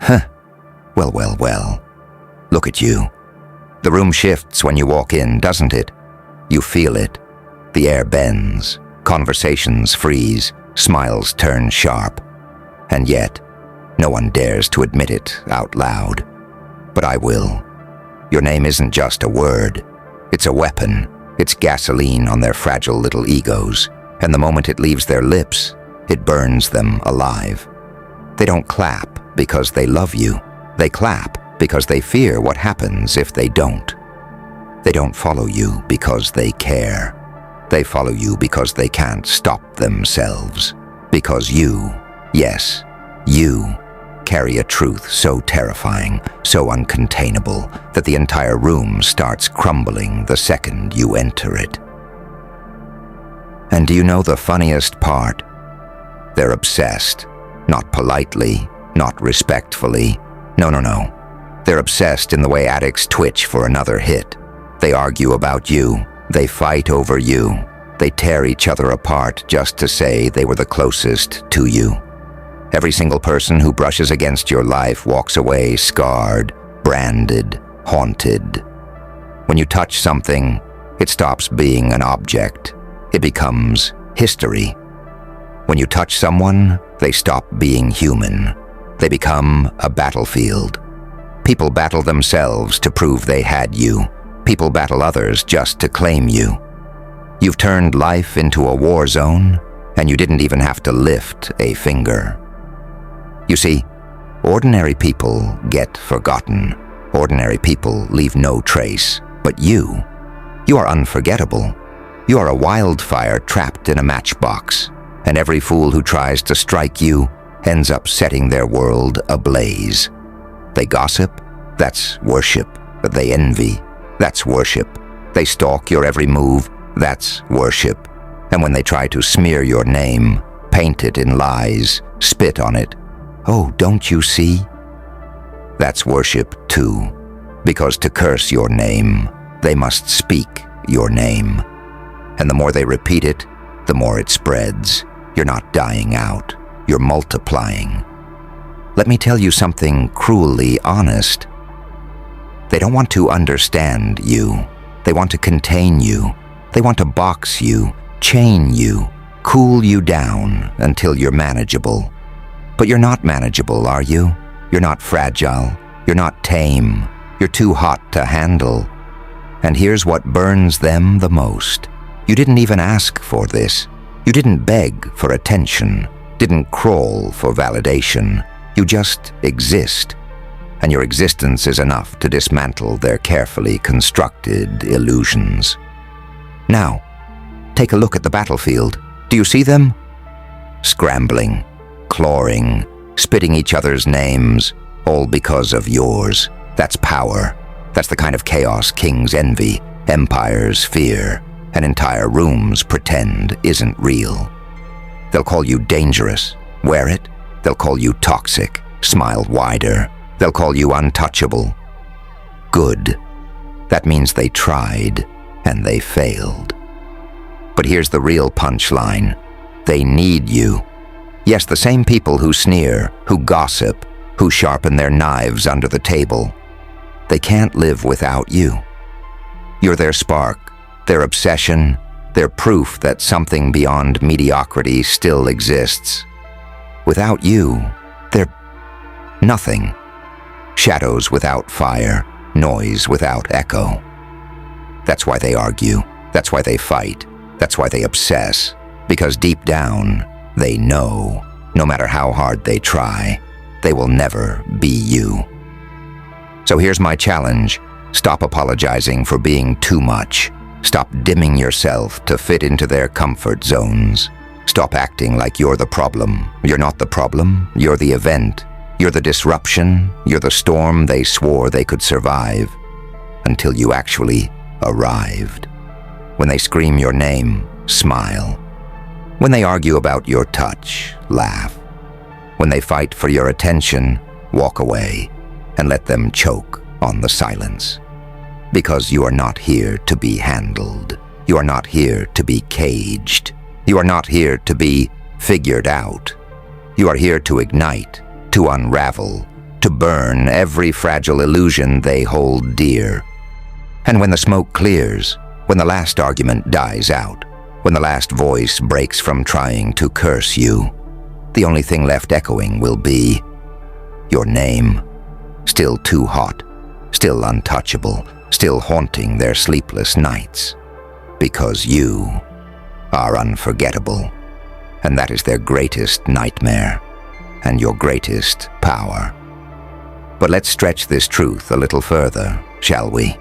Well, well, well. Look at you. The room shifts when you walk in, doesn't it? You feel it. The air bends, conversations freeze, smiles turn sharp. And yet, no one dares to admit it out loud. But I will. Your name isn't just a word. It's a weapon. It's gasoline on their fragile little egos. And the moment it leaves their lips, it burns them alive. They don't clap because they love you. They clap because they fear what happens if they don't. They don't follow you because they care. They follow you because they can't stop themselves. Because you, yes, you, carry a truth so terrifying, so uncontainable, that the entire room starts crumbling the second you enter it. And do you know the funniest part? They're obsessed. Not politely, not respectfully. No. They're obsessed in the way addicts twitch for another hit. They argue about you. They fight over you. They tear each other apart just to say they were the closest to you. Every single person who brushes against your life walks away scarred, branded, haunted. When you touch something, it stops being an object. It becomes history. When you touch someone, they stop being human. They become a battlefield. People battle themselves to prove they had you. People battle others just to claim you. You've turned life into a war zone, and you didn't even have to lift a finger. You see, ordinary people get forgotten. Ordinary people leave no trace. But you are unforgettable. You are a wildfire trapped in a matchbox, and every fool who tries to strike you ends up setting their world ablaze. They gossip, that's worship. They envy, that's worship. They stalk your every move, that's worship. And when they try to smear your name, paint it in lies, spit on it, oh, don't you see? That's worship too, because to curse your name, they must speak your name. And the more they repeat it, the more it spreads. You're not dying out, you're multiplying. Let me tell you something cruelly honest. They don't want to understand you. They want to contain you. They want to box you, chain you, cool you down until you're manageable. But you're not manageable, are you? You're not fragile. You're not tame. You're too hot to handle. And here's what burns them the most. You didn't even ask for this. You didn't beg for attention, didn't crawl for validation. You just exist. And your existence is enough to dismantle their carefully constructed illusions. Now, take a look at the battlefield. Do you see them? Scrambling, clawing, spitting each other's names, all because of yours. That's power. That's the kind of chaos kings envy, empires fear, and entire rooms pretend isn't real. They'll call you dangerous. Wear it. They'll call you toxic. Smile wider. They'll call you untouchable. Good. That means they tried, and they failed. But here's the real punchline. They need you. Yes, the same people who sneer, who gossip, who sharpen their knives under the table. They can't live without you. You're their spark, their obsession, their proof that something beyond mediocrity still exists. Without you, they're nothing. Shadows without fire, noise without echo. That's why they argue. That's why they fight. That's why they obsess. Because deep down, they know, no matter how hard they try, they will never be you. So here's my challenge. Stop apologizing for being too much. Stop dimming yourself to fit into their comfort zones. Stop acting like you're the problem. You're not the problem. You're the event. You're the disruption. You're the storm they swore they could survive. Until you actually arrived. When they scream your name, smile. When they argue about your touch, laugh. When they fight for your attention, walk away and let them choke on the silence. Because you are not here to be handled. You are not here to be caged. You are not here to be figured out. You are here to ignite, to unravel, to burn every fragile illusion they hold dear. And when the smoke clears, when the last argument dies out, when the last voice breaks from trying to curse you, the only thing left echoing will be your name, still too hot, still untouchable, still haunting their sleepless nights, because you are unforgettable, and that is their greatest nightmare and your greatest power. But let's stretch this truth a little further, shall we?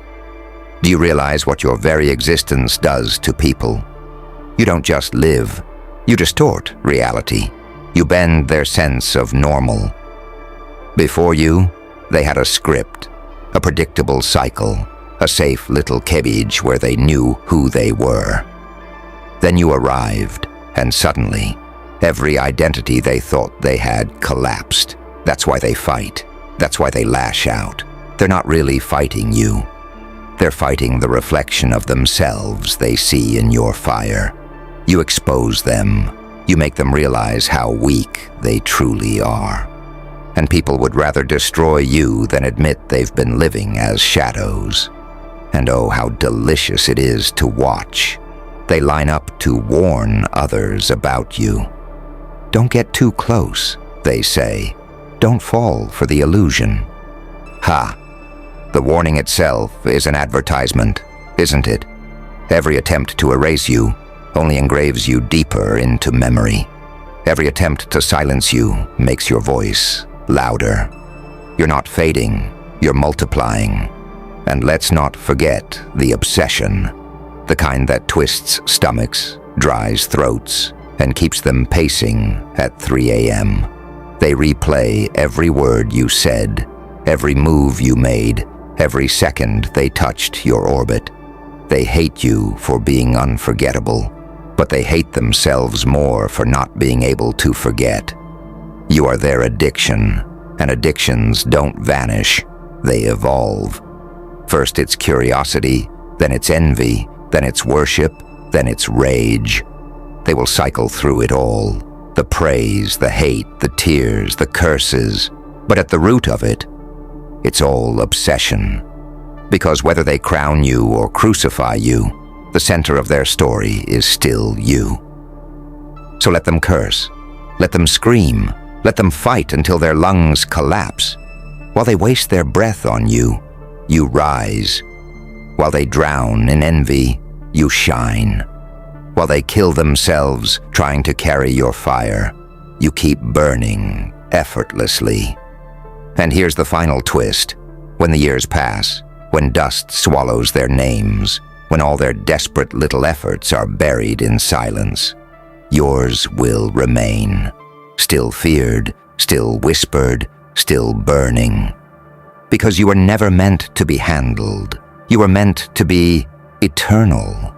Do you realize what your very existence does to people? You don't just live, you distort reality. You bend their sense of normal. Before you, they had a script, a predictable cycle, a safe little cage where they knew who they were. Then you arrived, and suddenly, every identity they thought they had collapsed. That's why they fight. That's why they lash out. They're not really fighting you. They're fighting the reflection of themselves they see in your fire. You expose them. You make them realize how weak they truly are. And people would rather destroy you than admit they've been living as shadows. And oh, how delicious it is to watch. They line up to warn others about you. Don't get too close, they say. Don't fall for the illusion. Ha! The warning itself is an advertisement, isn't it? Every attempt to erase you only engraves you deeper into memory. Every attempt to silence you makes your voice louder. You're not fading, you're multiplying. And let's not forget the obsession, the kind that twists stomachs, dries throats, and keeps them pacing at 3 a.m. They replay every word you said, every move you made, every second they touched your orbit. They hate you for being unforgettable, but they hate themselves more for not being able to forget. You are their addiction, and addictions don't vanish, they evolve. First it's curiosity, then it's envy, then it's worship, then it's rage. They will cycle through it all, the praise, the hate, the tears, the curses, but at the root of it, it's all obsession. Because whether they crown you or crucify you, the center of their story is still you. So let them curse, let them scream, let them fight until their lungs collapse. While they waste their breath on you, you rise. While they drown in envy, you shine. While they kill themselves trying to carry your fire, you keep burning effortlessly. And here's the final twist. When the years pass, when dust swallows their names, when all their desperate little efforts are buried in silence, yours will remain. Still feared, still whispered, still burning. Because you were never meant to be handled. You were meant to be eternal.